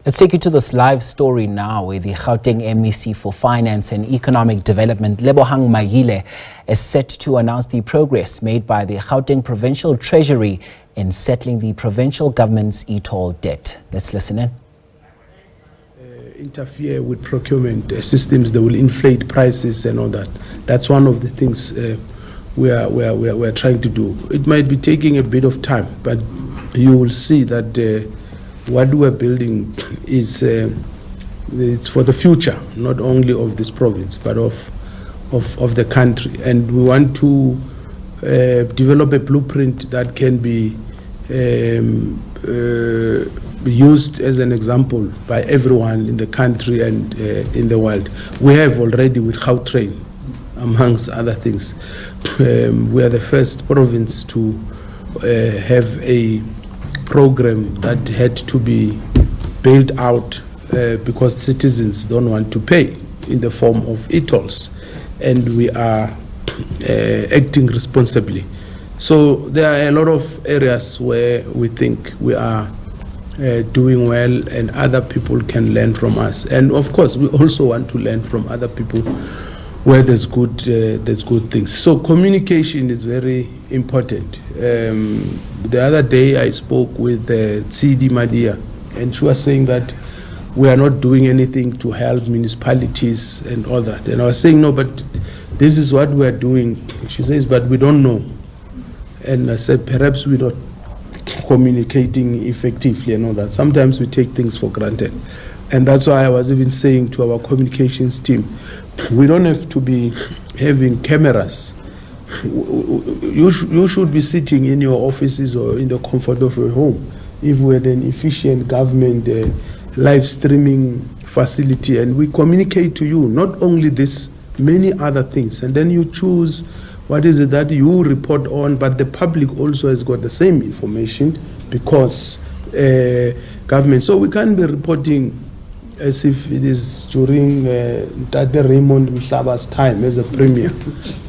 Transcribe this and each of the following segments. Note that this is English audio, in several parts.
Let's take you to this live story now, where the Gauteng MEC for Finance and Economic Development, Lebogang Maile, is set to announce the progress made by the Gauteng Provincial Treasury in settling the provincial government's e-toll debt. Let's listen in. Interfere with procurement systems, they will inflate prices and all that. That's one of the things we are trying to do. It might be taking a bit of time, but you will see that what we are building is it's for the future, not only of this province, but of the country. And we want to develop a blueprint that can be used as an example by everyone in the country and in the world. We have already with Wartorn, amongst other things. We are the first province to have a program that had to be built out because citizens don't want to pay in the form of e-tolls, and we are acting responsibly. So there are a lot of areas where we think we are doing well and other people can learn from us. And of course, we also want to learn from other people where there's good things. So communication is very important. The other day I spoke with CD Madia, and she was saying that we are not doing anything to help municipalities and all that. And I was saying, no, but this is what we are doing. She says, but we don't know. And I said, perhaps we're not communicating effectively and all that. Sometimes we take things for granted. And that's why I was even saying to our communications team, we don't have to be having cameras. You should be sitting in your offices or in the comfort of your home. If we had an efficient government live streaming facility, and we communicate to you not only this, many other things, and then you choose what is it that you report on, but the public also has got the same information because government. So we can't be reporting as if it is during Tate Raymond Mhlaba's time as a premier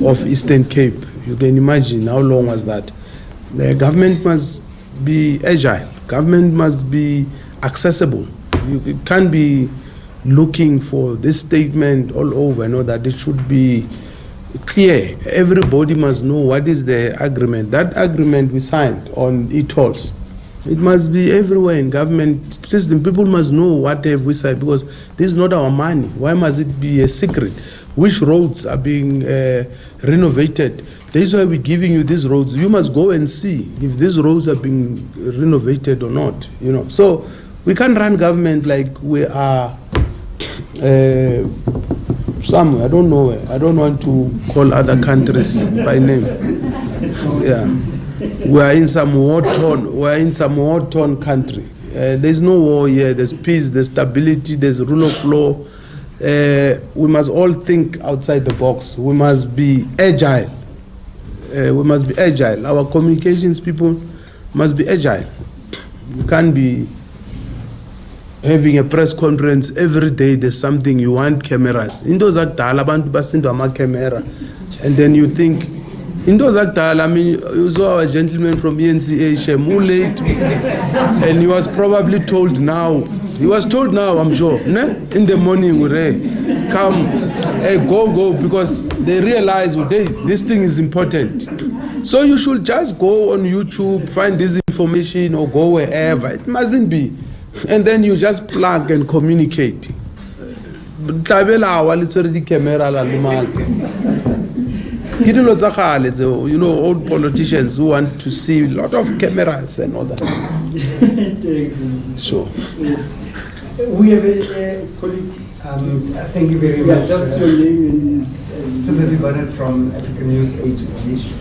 of Eastern Cape. You can imagine how long was that. The government must be agile. Government must be accessible. You can't be looking for this statement all over. Know that it should be clear. Everybody must know what is the agreement. That agreement we signed on e-tolls, it must be everywhere in government system. People must know what have we signed, because this is not our money. Why must it be a secret? Which roads are being renovated? This is why we're giving you these roads. You must go and see if these roads are being renovated or not. You know, so we can't run government like we are somewhere. I don't know where. I don't want to call other countries by name. Yeah. We are in some war-torn. We are in some war-torn country. There's no war here. There's peace. There's stability. There's rule of law. We must all think outside the box. We must be agile. We must be agile. Our communications people must be agile. We can't be having a press conference every day. There's something you want cameras. In those camera, and then you think. In those actors, I mean, you saw a gentleman from ENCA, Shemu late, and he was probably told now. He was told now, I'm sure, in the morning, come, go, because they realize this thing is important. So you should just go on YouTube, find this information, or go wherever. It mustn't be. And then you just plug and communicate. You know, old politicians who want to see a lot of cameras and all that. Sure. We have a colleague. Thank you very much. Just your name. It's Timothy Bennett from African News Agency.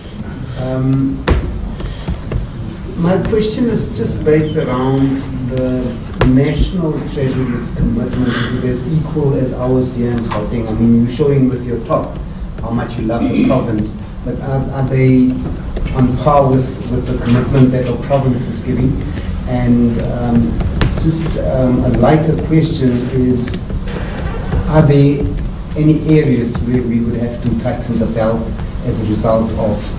My question is just based around the National Treasury's commitment. Is it as equal as ours here in Gauteng? I mean, you're showing with your top how much you love the province, but are they on par with the commitment that the province is giving? And just a lighter question is, are there any areas where we would have to tighten the belt as a result of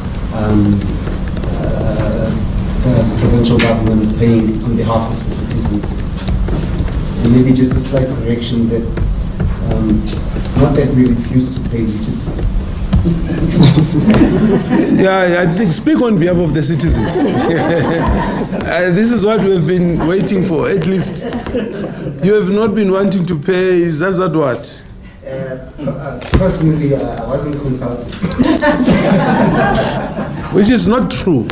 the provincial government paying on behalf of the citizens? maybe just a slight correction that it's not that we refuse to pay, we just... Yeah, I think speak on behalf of the citizens. This is what we have been waiting for, at least. You have not been wanting to pay, is that what? Personally, I wasn't consulted. Which is not true.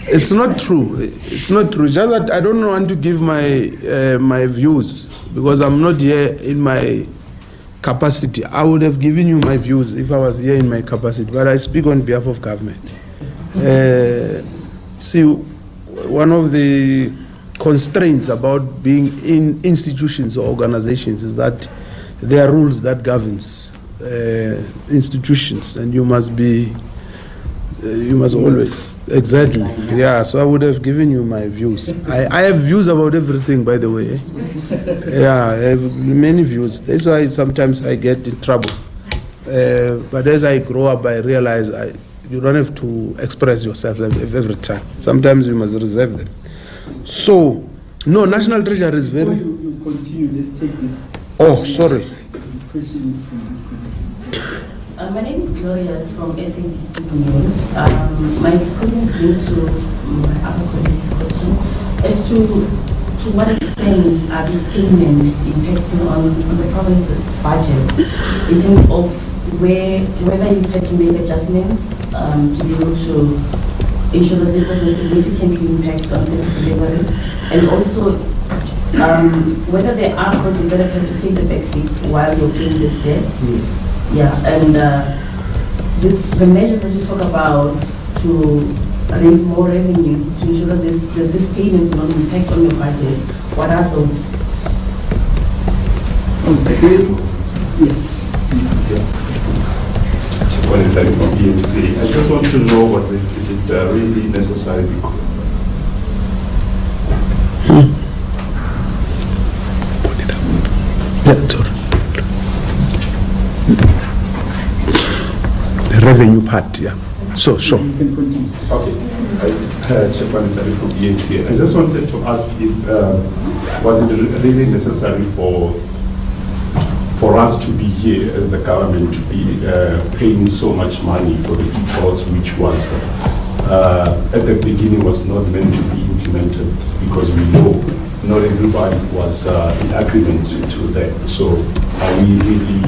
It's not true. It's not true. Just that I don't want to give my my views because I'm not here in my capacity. I would have given you my views if I was here in my capacity, but I speak on behalf of government. See, one of the constraints about being in institutions or organizations is that there are rules that governs institutions, and you must always, exactly, yeah, so I would have given you my views. I have views about everything, by the way. Yeah, I have many views. That's why sometimes I get in trouble. But as I grow up, I realize you don't have to express yourself every time. Sometimes you must reserve them. So, no, National Treasury is very... Before you continue, let's take this. Oh, sorry. The question is from this question. My name is Gloria from SABC News. My question is linked to my other colleague's question as to what extent are these payments impacting on the province's budget in terms of whether you had to make adjustments to be able to ensure that this doesn't significantly impact on service delivery, and also whether there are projects that are going to take the back seat while you're paying this debt. Yeah, and the measures that you talk about to raise more revenue to ensure that this payment will not impact on your budget, what are those? Okay. Yes. Well, from BNC, I just want to know, is it really necessary? The revenue part, yeah. So, sure. You can continue. Okay. From BNC. I just wanted to ask if was it really necessary for us to be here as the government to be paying so much money for the e-tolls, which was at the beginning was not meant to be implemented, because we know not everybody was in agreement to that. So are we really,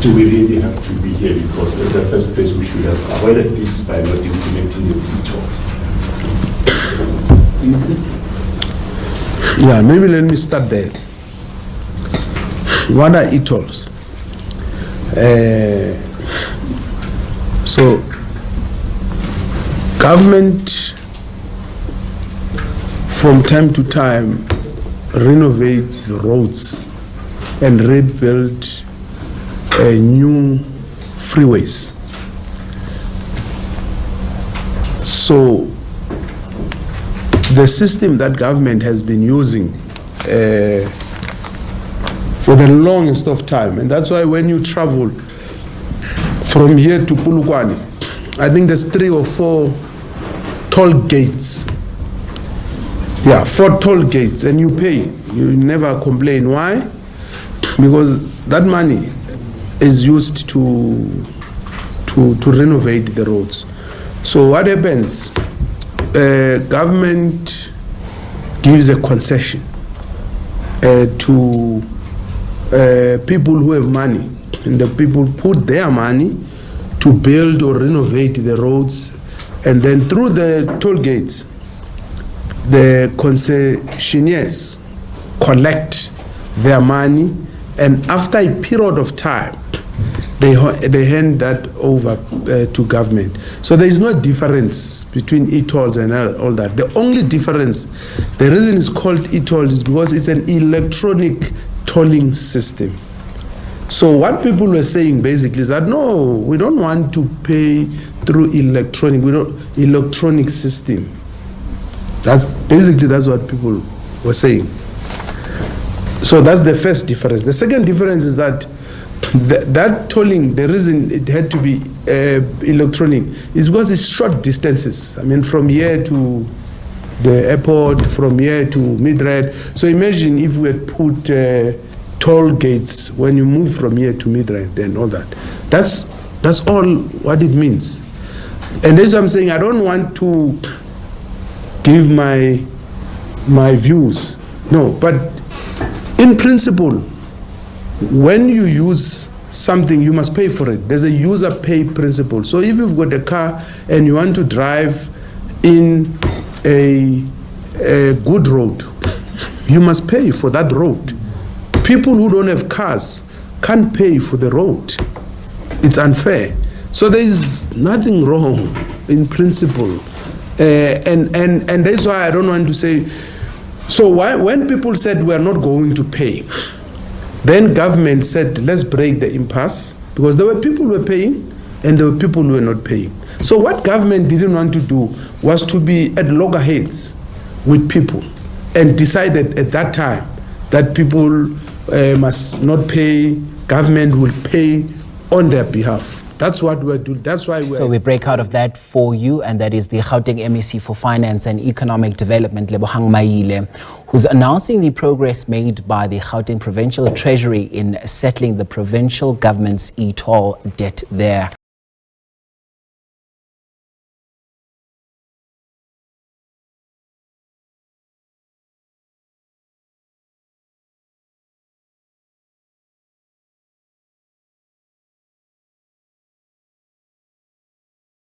do we really have to be here? Because in the first place we should have avoided this by not implementing the e-tolls. Yeah, maybe let me start there. What are e-tolls? So, government from time to time renovates roads and rebuild new freeways. So, the system that government has been using for the longest of time, and that's why when you travel from here to Polokwane, I think there's 3 or 4 toll gates. Yeah, 4 toll gates, and you pay. You never complain. Why? Because that money is used to renovate the roads. So what happens? Government gives a concession to people who have money, and the people put their money to build or renovate the roads, and then through the toll gates, the concessionaires collect their money, and after a period of time, they hand that over to government. So there is no difference between e-tolls and all that. The only difference, the reason it's called e-tolls is because it's an electronic tolling system. So what people were saying basically is that no, we don't want to pay through electronic system. That's what people were saying. So that's the first difference. The second difference is that that tolling, the reason it had to be electronic is because it's short distances. I mean, from here to the airport from here to Midrand. So imagine if we had put toll gates when you move from here to Midrand and all that. That's all what it means. And as I'm saying, I don't want to give my views. No, but in principle, when you use something, you must pay for it. There's a user pay principle. So if you've got a car and you want to drive in a good road, you must pay for that road. People who don't have cars can't pay for the road. It's unfair. So there is nothing wrong in principle. And that's why I don't want to say, so when people said we're not going to pay, then government said, let's break the impasse, because there were people who were paying and there were people who were not paying. So what government didn't want to do was to be at loggerheads with people and decided at that time that people must not pay, government will pay on their behalf. That's what we're doing. That's why we're... So we break out of that for you, and that is the Gauteng MEC for Finance and Economic Development, Lebogang Maile, who's announcing the progress made by the Gauteng Provincial Treasury in settling the provincial government's e-toll debt there.